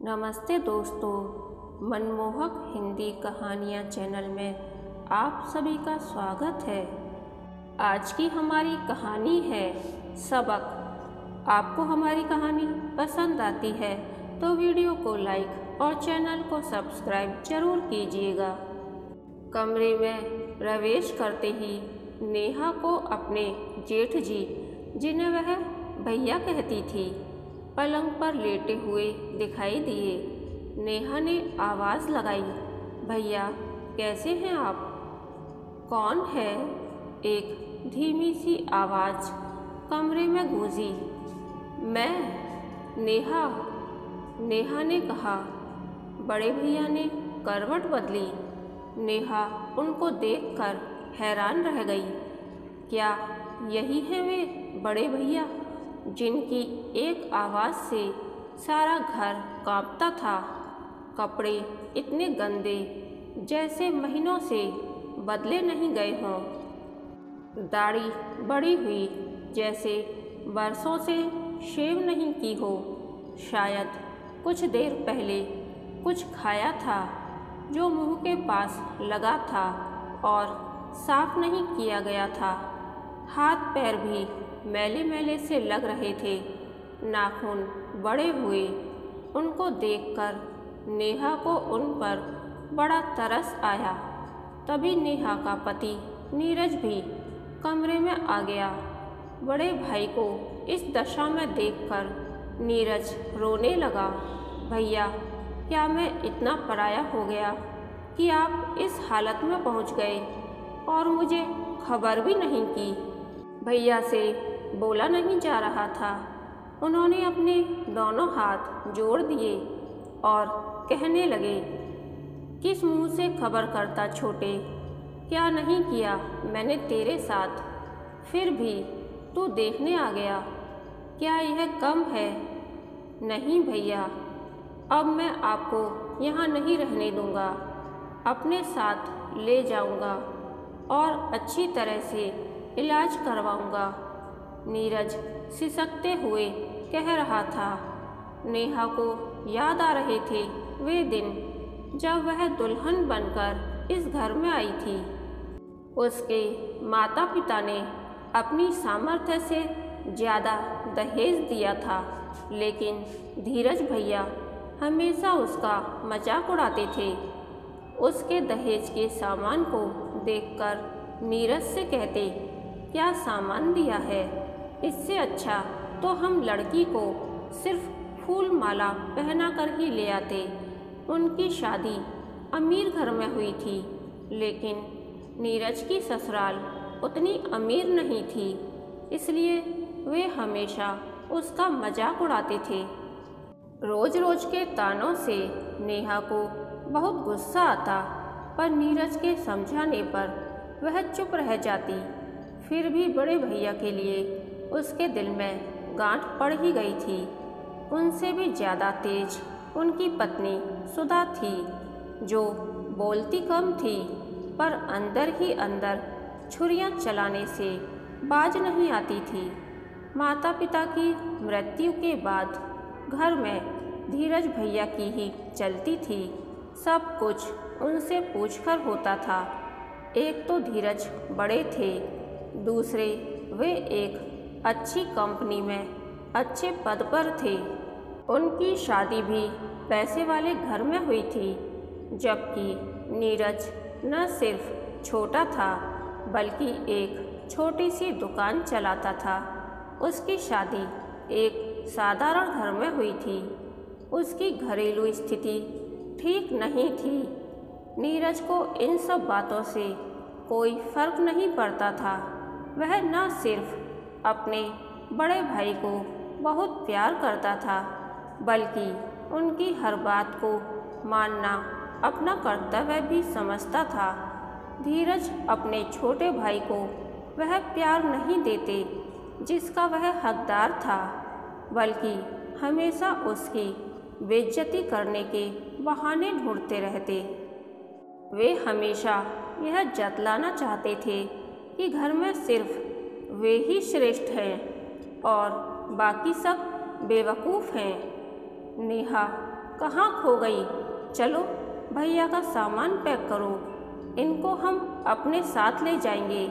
नमस्ते दोस्तों, मनमोहक हिंदी कहानियाँ चैनल में आप सभी का स्वागत है। आज की हमारी कहानी है सबक। आपको हमारी कहानी पसंद आती है तो वीडियो को लाइक और चैनल को सब्सक्राइब जरूर कीजिएगा। कमरे में प्रवेश करते ही नेहा को अपने जेठ जी, जिन्हें वह भैया कहती थी, पलंग पर लेटे हुए दिखाई दिए। नेहा ने आवाज़ लगाई, भैया कैसे हैं आप? कौन है? एक धीमी सी आवाज़ कमरे में गूंजी। मैं नेहा ने कहा। बड़े भैया ने करवट बदली। नेहा उनको देखकर हैरान रह गई। क्या यही हैं वे बड़े भैया जिनकी एक आवाज़ से सारा घर कांपता था? कपड़े इतने गंदे जैसे महीनों से बदले नहीं गए हों। दाढ़ी बड़ी हुई जैसे बरसों से शेव नहीं की हो। शायद कुछ देर पहले कुछ खाया था जो मुंह के पास लगा था और साफ नहीं किया गया था। हाथ पैर भी मैले मैले से लग रहे थे। नाखून बड़े हुए। उनको देखकर नेहा को उन पर बड़ा तरस आया। तभी नेहा का पति नीरज भी कमरे में आ गया। बड़े भाई को इस दशा में देखकर नीरज रोने लगा। भैया, क्या मैं इतना पराया हो गया कि आप इस हालत में पहुंच गए और मुझे खबर भी नहीं की? भैया से बोला नहीं जा रहा था। उन्होंने अपने दोनों हाथ जोड़ दिए और कहने लगे, किस मुंह से खबर करता छोटे? क्या नहीं किया मैंने तेरे साथ? फिर भी तू देखने आ गया। क्या यह कम है? नहीं भैया, अब मैं आपको यहाँ नहीं रहने दूँगा। अपने साथ ले जाऊँगा और अच्छी तरह से इलाज करवाऊँगा। नीरज सिसकते हुए कह रहा था। नेहा को याद आ रहे थे वे दिन जब वह दुल्हन बनकर इस घर में आई थी। उसके माता पिता ने अपनी सामर्थ्य से ज़्यादा दहेज दिया था, लेकिन धीरज भैया हमेशा उसका मजाक उड़ाते थे। उसके दहेज के सामान को देखकर नीरज से कहते, क्या सामान दिया है? इससे अच्छा तो हम लड़की को सिर्फ फूल माला पहना कर ही ले आते। उनकी शादी अमीर घर में हुई थी, लेकिन नीरज की ससुराल उतनी अमीर नहीं थी, इसलिए वे हमेशा उसका मजाक उड़ाते थे। रोज रोज के तानों से नेहा को बहुत गुस्सा आता, पर नीरज के समझाने पर वह चुप रह जाती। फिर भी बड़े भैया के लिए उसके दिल में गांठ पड़ ही गई थी। उनसे भी ज़्यादा तेज उनकी पत्नी सुधा थी, जो बोलती कम थी पर अंदर ही अंदर छुरियां चलाने से बाज नहीं आती थी। माता पिता की मृत्यु के बाद घर में धीरज भैया की ही चलती थी। सब कुछ उनसे पूछकर होता था। एक तो धीरज बड़े थे, दूसरे वे एक अच्छी कंपनी में अच्छे पद पर थे। उनकी शादी भी पैसे वाले घर में हुई थी, जबकि नीरज न सिर्फ छोटा था बल्कि एक छोटी सी दुकान चलाता था। उसकी शादी एक साधारण घर में हुई थी। उसकी घरेलू स्थिति ठीक नहीं थी। नीरज को इन सब बातों से कोई फर्क नहीं पड़ता था। वह न सिर्फ अपने बड़े भाई को बहुत प्यार करता था, बल्कि उनकी हर बात को मानना अपना कर्तव्य भी समझता था। धीरज अपने छोटे भाई को वह प्यार नहीं देते जिसका वह हकदार था, बल्कि हमेशा उसकी बेइज्जती करने के बहाने ढूंढते रहते। वे हमेशा यह जतलाना चाहते थे कि घर में सिर्फ वे ही श्रेष्ठ हैं और बाकी सब बेवकूफ़ हैं। नेहा कहाँ खो गई? चलो भैया का सामान पैक करो, इनको हम अपने साथ ले जाएंगे।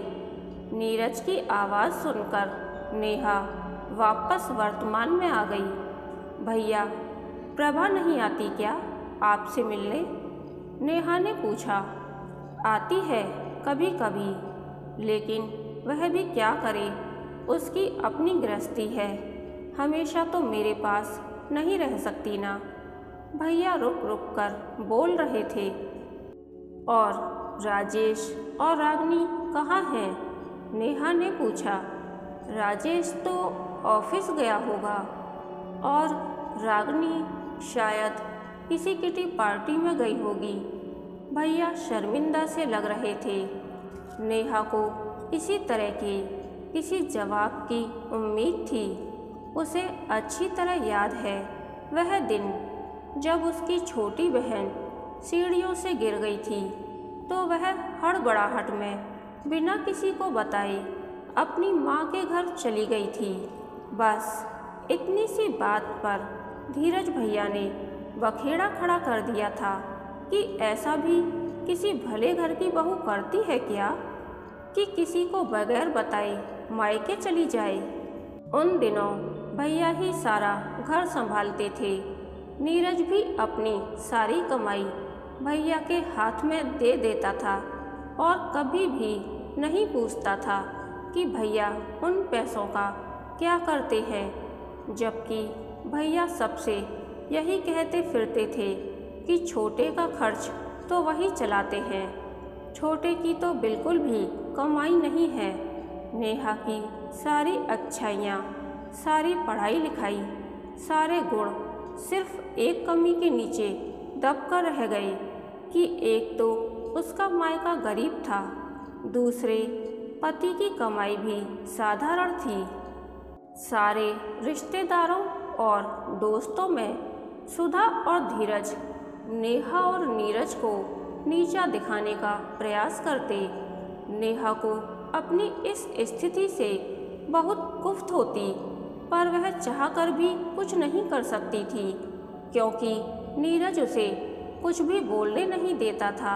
नीरज की आवाज़ सुनकर नेहा वापस वर्तमान में आ गई। भैया, प्रभा नहीं आती क्या आपसे मिलने? नेहा ने पूछा। आती है कभी कभी, लेकिन वह भी क्या करे, उसकी अपनी गृहस्थी है, हमेशा तो मेरे पास नहीं रह सकती ना। भैया रुक रुक कर बोल रहे थे। और राजेश और रागनी कहाँ हैं? नेहा ने पूछा। राजेश तो ऑफिस गया होगा और रागनी शायद किसी किटी पार्टी में गई होगी। भैया शर्मिंदा से लग रहे थे। नेहा को इसी तरह के किसी जवाब की उम्मीद थी। उसे अच्छी तरह याद है वह दिन जब उसकी छोटी बहन सीढ़ियों से गिर गई थी, तो वह हड़बड़ाहट में बिना किसी को बताए अपनी माँ के घर चली गई थी। बस इतनी सी बात पर धीरज भैया ने बखेड़ा खड़ा कर दिया था कि ऐसा भी किसी भले घर की बहू करती है क्या कि किसी को बगैर बताए मायके चली जाए। उन दिनों भैया ही सारा घर संभालते थे। नीरज भी अपनी सारी कमाई भैया के हाथ में दे देता था और कभी भी नहीं पूछता था कि भैया उन पैसों का क्या करते हैं, जबकि भैया सबसे यही कहते फिरते थे कि छोटे का खर्च तो वही चलाते हैं, छोटे की तो बिल्कुल भी कमाई नहीं है। नेहा की सारी अच्छाइयाँ, सारी पढ़ाई लिखाई, सारे गुण सिर्फ एक कमी के नीचे दब कर रह गए कि एक तो उसका मायका गरीब था, दूसरे पति की कमाई भी साधारण थी। सारे रिश्तेदारों और दोस्तों में सुधा और धीरज नेहा और नीरज को नीचा दिखाने का प्रयास करते। नेहा को अपनी इस स्थिति से बहुत कुफ्त होती, पर वह चाहकर भी कुछ नहीं कर सकती थी, क्योंकि नीरज उसे कुछ भी बोलने नहीं देता था।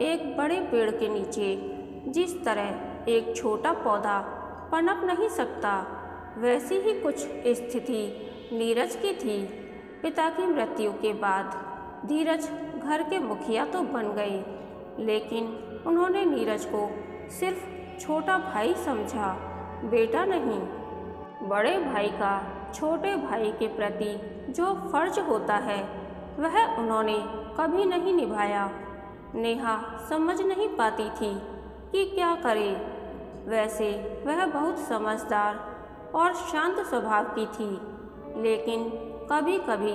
एक बड़े पेड़ के नीचे जिस तरह एक छोटा पौधा पनप नहीं सकता, वैसी ही कुछ स्थिति नीरज की थी। पिता की मृत्यु के बाद धीरज घर के मुखिया तो बन गए, लेकिन उन्होंने नीरज को सिर्फ छोटा भाई समझा, बेटा नहीं। बड़े भाई का छोटे भाई के प्रति जो फर्ज होता है वह उन्होंने कभी नहीं निभाया। नेहा समझ नहीं पाती थी कि क्या करे। वैसे वह बहुत समझदार और शांत स्वभाव की थी, लेकिन कभी कभी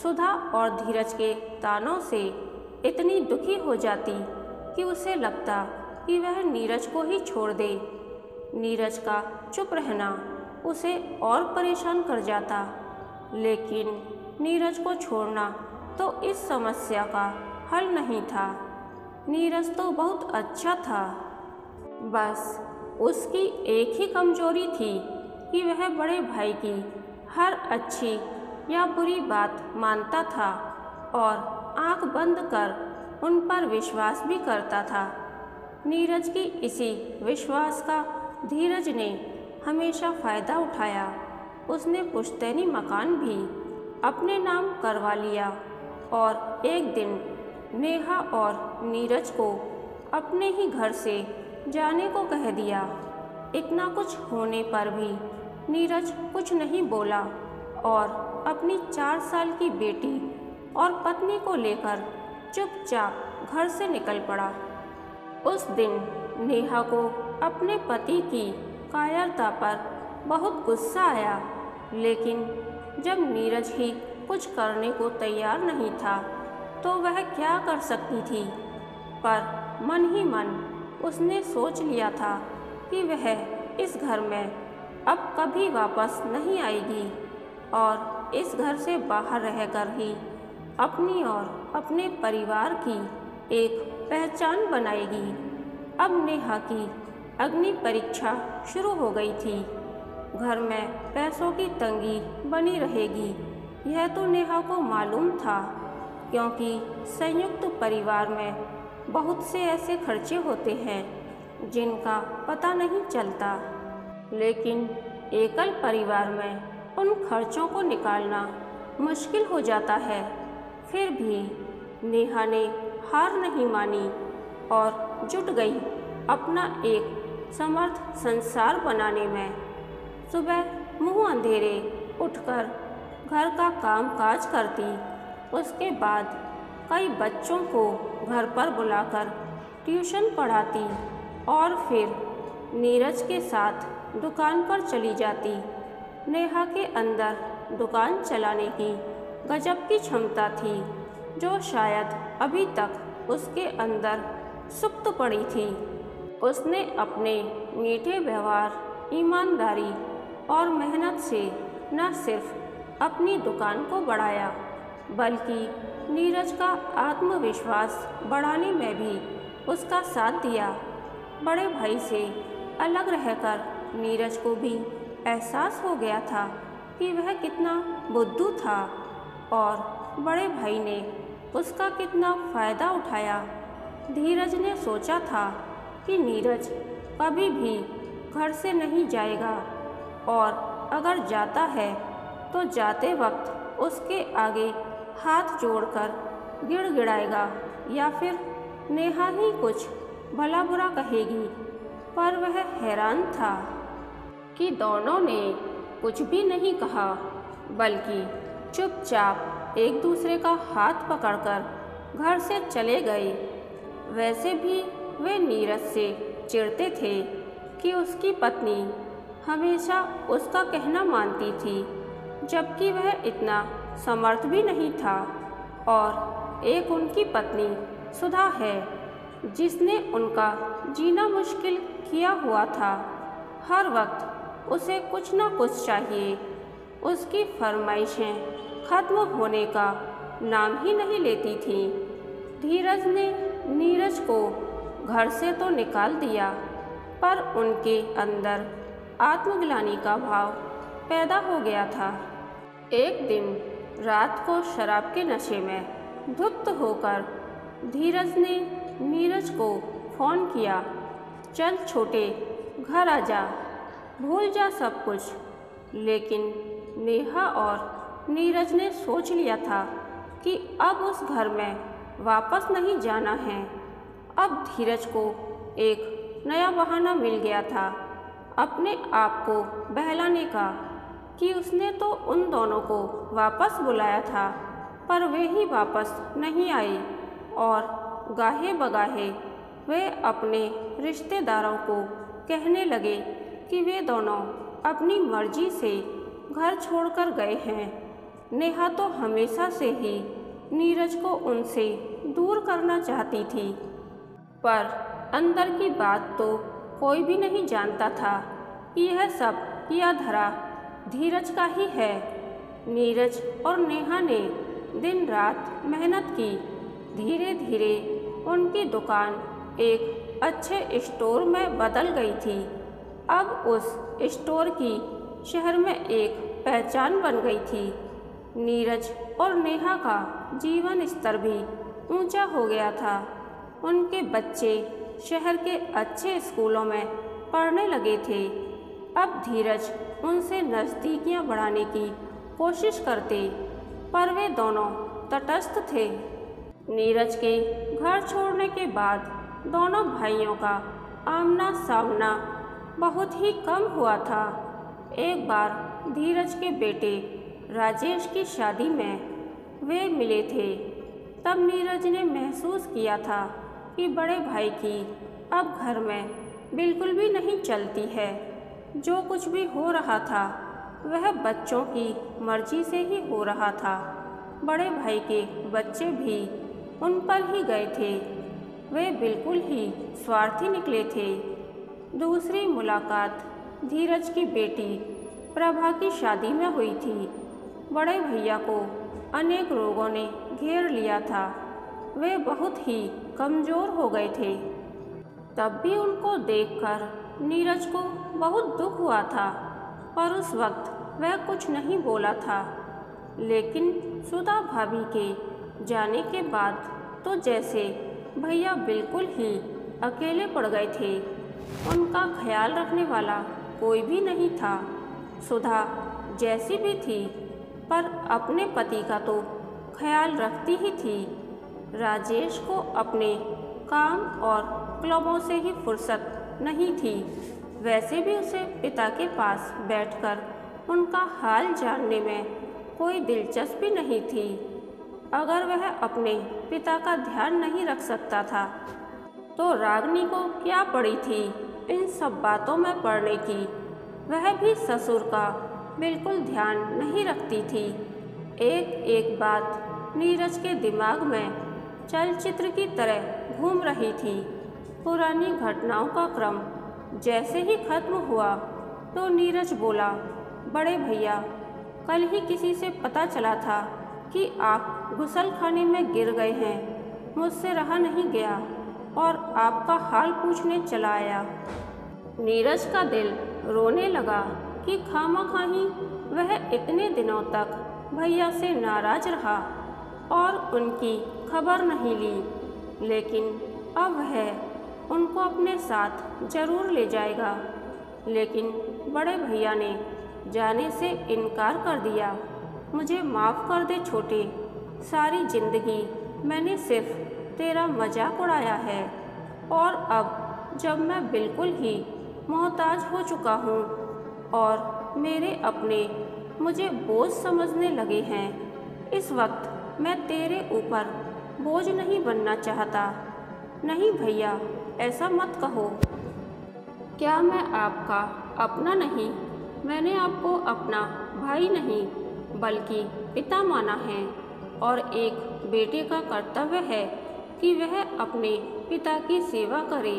सुधा और धीरज के तानों से इतनी दुखी हो जाती कि उसे लगता कि वह नीरज को ही छोड़ दे। नीरज का चुप रहना उसे और परेशान कर जाता, लेकिन नीरज को छोड़ना तो इस समस्या का हल नहीं था। नीरज तो बहुत अच्छा था, बस उसकी एक ही कमजोरी थी कि वह बड़े भाई की हर अच्छी या बुरी बात मानता था और आंख बंद कर उन पर विश्वास भी करता था। नीरज की इसी विश्वास का धीरज ने हमेशा फ़ायदा उठाया। उसने पुश्तैनी मकान भी अपने नाम करवा लिया और एक दिन नेहा और नीरज को अपने ही घर से जाने को कह दिया। इतना कुछ होने पर भी नीरज कुछ नहीं बोला और अपनी 4 साल की बेटी और पत्नी को लेकर चुपचाप घर से निकल पड़ा। उस दिन नेहा को अपने पति की कायरता पर बहुत गुस्सा आया, लेकिन जब नीरज ही कुछ करने को तैयार नहीं था तो वह क्या कर सकती थी। पर मन ही मन उसने सोच लिया था कि वह इस घर में अब कभी वापस नहीं आएगी और इस घर से बाहर रहकर ही अपनी और अपने परिवार की एक पहचान बनाएगी। अब नेहा की अग्नि परीक्षा शुरू हो गई थी। घर में पैसों की तंगी बनी रहेगी, यह तो नेहा को मालूम था, क्योंकि संयुक्त परिवार में बहुत से ऐसे खर्चे होते हैं जिनका पता नहीं चलता, लेकिन एकल परिवार में उन खर्चों को निकालना मुश्किल हो जाता है। फिर भी नेहा ने हार नहीं मानी और जुट गई अपना एक समर्थ संसार बनाने में। सुबह मुंह अंधेरे उठकर घर का काम काज करती, उसके बाद कई बच्चों को घर पर बुलाकर ट्यूशन पढ़ाती और फिर नीरज के साथ दुकान पर चली जाती। नेहा के अंदर दुकान चलाने की गजब की क्षमता थी, जो शायद अभी तक उसके अंदर सुप्त पड़ी थी। उसने अपने मीठे व्यवहार, ईमानदारी और मेहनत से न सिर्फ अपनी दुकान को बढ़ाया, बल्कि नीरज का आत्मविश्वास बढ़ाने में भी उसका साथ दिया। बड़े भाई से अलग रहकर नीरज को भी एहसास हो गया था कि वह कितना बुद्धू था और बड़े भाई ने उसका कितना फ़ायदा उठाया। धीरज ने सोचा था कि नीरज कभी भी घर से नहीं जाएगा और अगर जाता है तो जाते वक्त उसके आगे हाथ जोड़कर गिड़गिड़ाएगा या फिर नेहा ही कुछ भला बुरा कहेगी। पर वह हैरान था कि दोनों ने कुछ भी नहीं कहा, बल्कि चुपचाप एक दूसरे का हाथ पकड़कर घर से चले गए। वैसे भी वे नीरज से चिढ़ते थे कि उसकी पत्नी हमेशा उसका कहना मानती थी, जबकि वह इतना समर्थ भी नहीं था। और एक उनकी पत्नी सुधा है, जिसने उनका जीना मुश्किल किया हुआ था। हर वक्त उसे कुछ न कुछ चाहिए। उसकी फरमाइशें खत्म होने का नाम ही नहीं लेती थीं। धीरज ने नीरज को घर से तो निकाल दिया, पर उनके अंदर आत्मग्लानि का भाव पैदा हो गया था। एक दिन रात को शराब के नशे में धुत होकर धीरज ने नीरज को फ़ोन किया, चल छोटे घर आ जा, भूल जा सब कुछ। लेकिन नेहा और नीरज ने सोच लिया था कि अब उस घर में वापस नहीं जाना है। अब धीरज को एक नया बहाना मिल गया था अपने आप को बहलाने का, कि उसने तो उन दोनों को वापस बुलाया था, पर वे ही वापस नहीं आए। और गाहे बगाहे वे अपने रिश्तेदारों को कहने लगे कि वे दोनों अपनी मर्जी से घर छोड़कर गए हैं। नेहा तो हमेशा से ही नीरज को उनसे दूर करना चाहती थी, पर अंदर की बात तो कोई भी नहीं जानता था कि यह सब किया धरा धीरज का ही है। नीरज और नेहा ने दिन रात मेहनत की। धीरे धीरे उनकी दुकान एक अच्छे स्टोर में बदल गई थी। अब उस स्टोर की शहर में एक पहचान बन गई थी। नीरज और नेहा का जीवन स्तर भी ऊंचा हो गया था। उनके बच्चे शहर के अच्छे स्कूलों में पढ़ने लगे थे। अब धीरज उनसे नज़दीकियां बढ़ाने की कोशिश करते, पर वे दोनों तटस्थ थे। नीरज के घर छोड़ने के बाद दोनों भाइयों का आमना सामना बहुत ही कम हुआ था। एक बार धीरज के बेटे राजेश की शादी में वे मिले थे। तब नीरज ने महसूस किया था कि बड़े भाई की अब घर में बिल्कुल भी नहीं चलती है। जो कुछ भी हो रहा था वह बच्चों की मर्जी से ही हो रहा था। बड़े भाई के बच्चे भी उन पर ही गए थे। वे बिल्कुल ही स्वार्थी निकले थे। दूसरी मुलाकात धीरज की बेटी प्रभा की शादी में हुई थी। बड़े भैया को अनेक रोगों ने घेर लिया था। वे बहुत ही कमज़ोर हो गए थे। तब भी उनको देखकर नीरज को बहुत दुख हुआ था, पर उस वक्त वह कुछ नहीं बोला था। लेकिन सुधा भाभी के जाने के बाद तो जैसे भैया बिल्कुल ही अकेले पड़ गए थे। उनका ख्याल रखने वाला कोई भी नहीं था। सुधा जैसी भी थी पर अपने पति का तो ख्याल रखती ही थी। राजेश को अपने काम और क्लबों से ही फुर्सत नहीं थी। वैसे भी उसे पिता के पास बैठकर उनका हाल जानने में कोई दिलचस्पी नहीं थी। अगर वह अपने पिता का ध्यान नहीं रख सकता था तो रागनी को क्या पड़ी थी इन सब बातों में पड़ने की। वह भी ससुर का बिल्कुल ध्यान नहीं रखती थी। एक एक बात नीरज के दिमाग में चलचित्र की तरह घूम रही थी। पुरानी घटनाओं का क्रम जैसे ही खत्म हुआ तो नीरज बोला, बड़े भैया, कल ही किसी से पता चला था कि आप गुसलखाने में गिर गए हैं। मुझसे रहा नहीं गया और आपका हाल पूछने चला आया। नीरज का दिल रोने लगा कि खामखाही वह इतने दिनों तक भैया से नाराज रहा और उनकी खबर नहीं ली, लेकिन अब वह उनको अपने साथ जरूर ले जाएगा। लेकिन बड़े भैया ने जाने से इनकार कर दिया। मुझे माफ़ कर दे छोटे, सारी जिंदगी मैंने सिर्फ तेरा मजाक उड़ाया है और अब जब मैं बिल्कुल ही मोहताज हो चुका हूँ और मेरे अपने मुझे बोझ समझने लगे हैं, इस वक्त मैं तेरे ऊपर बोझ नहीं बनना चाहता। नहीं भैया, ऐसा मत कहो। क्या मैं आपका अपना नहीं? मैंने आपको अपना भाई नहीं बल्कि पिता माना है और एक बेटे का कर्तव्य है कि वह अपने पिता की सेवा करे।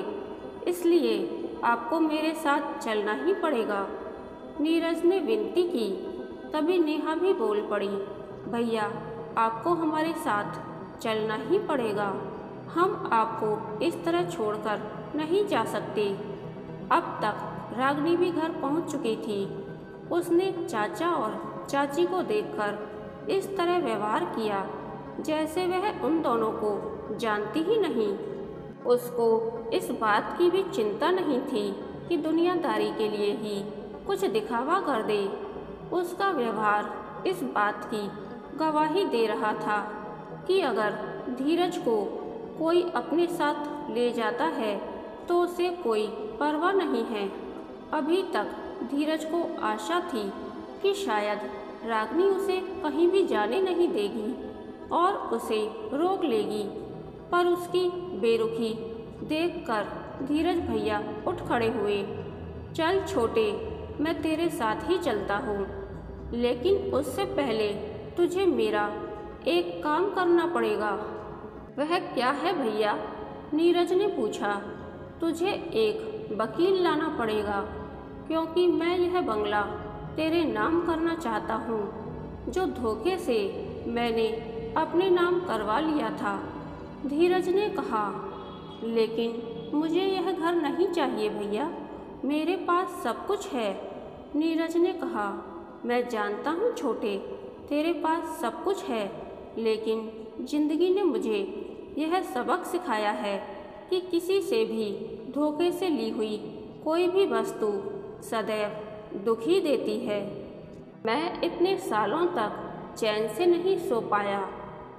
इसलिए आपको मेरे साथ चलना ही पड़ेगा। नीरज ने विनती की। तभी नेहा भी बोल पड़ी, भैया, आपको हमारे साथ चलना ही पड़ेगा। हम आपको इस तरह छोड़कर नहीं जा सकते। अब तक रागनी भी घर पहुंच चुकी थी। उसने चाचा और चाची को देखकर इस तरह व्यवहार किया जैसे वह उन दोनों को जानती ही नहीं। उसको इस बात की भी चिंता नहीं थी कि दुनियादारी के लिए ही कुछ दिखावा कर दे। उसका व्यवहार इस बात की गवाही दे रहा था कि अगर धीरज को कोई अपने साथ ले जाता है तो उसे कोई परवाह नहीं है। अभी तक धीरज को आशा थी कि शायद रागनी उसे कहीं भी जाने नहीं देगी और उसे रोक लेगी, पर उसकी बेरुखी देखकर धीरज भैया उठ खड़े हुए। चल छोटे, मैं तेरे साथ ही चलता हूँ, लेकिन उससे पहले तुझे मेरा एक काम करना पड़ेगा। वह क्या है भैया? नीरज ने पूछा। तुझे एक वकील लाना पड़ेगा, क्योंकि मैं यह बंगला तेरे नाम करना चाहता हूँ जो धोखे से मैंने अपने नाम करवा लिया था। धीरज ने कहा, लेकिन मुझे यह घर नहीं चाहिए भैया, मेरे पास सब कुछ है। नीरज ने कहा, मैं जानता हूँ छोटे, तेरे पास सब कुछ है, लेकिन जिंदगी ने मुझे यह सबक सिखाया है कि किसी से भी धोखे से ली हुई कोई भी वस्तु सदैव दुखी देती है। मैं इतने सालों तक चैन से नहीं सो पाया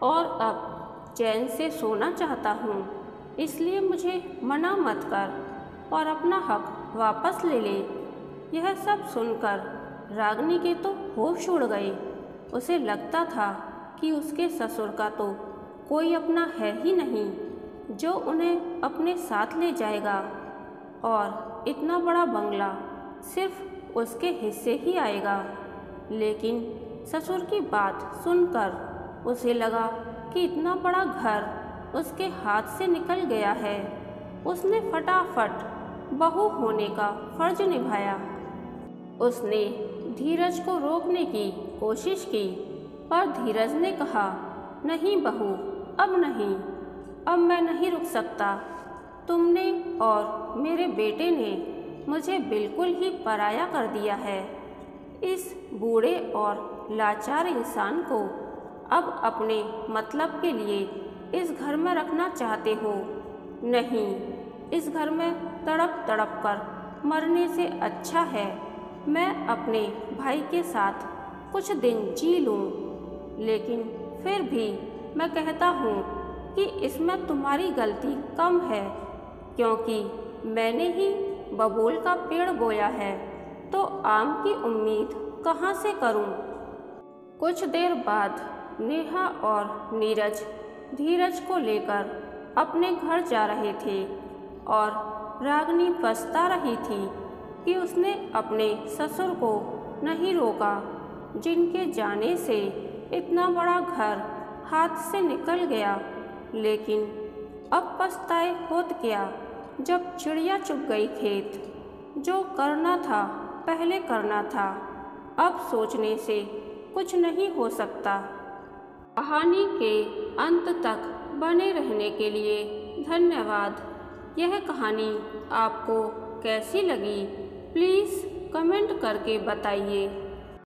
और अब चैन से सोना चाहता हूँ, इसलिए मुझे मना मत कर और अपना हक वापस ले ले। यह सब सुनकर रागनी के तो होश उड़ गए। उसे लगता था कि उसके ससुर का तो कोई अपना है ही नहीं जो उन्हें अपने साथ ले जाएगा और इतना बड़ा बंगला सिर्फ उसके हिस्से ही आएगा। लेकिन ससुर की बात सुनकर उसे लगा कि इतना बड़ा घर उसके हाथ से निकल गया है। उसने फटाफट बहू होने का फर्ज निभाया। उसने धीरज को रोकने की कोशिश की, पर धीरज ने कहा, नहीं बहू, अब नहीं, अब मैं नहीं रुक सकता। तुमने और मेरे बेटे ने मुझे बिल्कुल ही पराया कर दिया है। इस बूढ़े और लाचार इंसान को अब अपने मतलब के लिए इस घर में रखना चाहते हो? नहीं, इस घर में तड़प तड़प कर मरने से अच्छा है मैं अपने भाई के साथ कुछ दिन जी लूँ। लेकिन फिर भी मैं कहता हूँ कि इसमें तुम्हारी गलती कम है, क्योंकि मैंने ही बबूल का पेड़ बोया है, तो आम की उम्मीद कहाँ से करूँ? कुछ देर बाद नेहा और नीरज धीरज को लेकर अपने घर जा रहे थे और रागिनी पछता रही थी कि उसने अपने ससुर को नहीं रोका, जिनके जाने से इतना बड़ा घर हाथ से निकल गया। लेकिन अब पछताए होत क्या, जब चिड़िया चुग गई खेत। जो करना था पहले करना था, अब सोचने से कुछ नहीं हो सकता। कहानी के अंत तक बने रहने के लिए धन्यवाद। यह कहानी आपको कैसी लगी प्लीज़ कमेंट करके बताइए।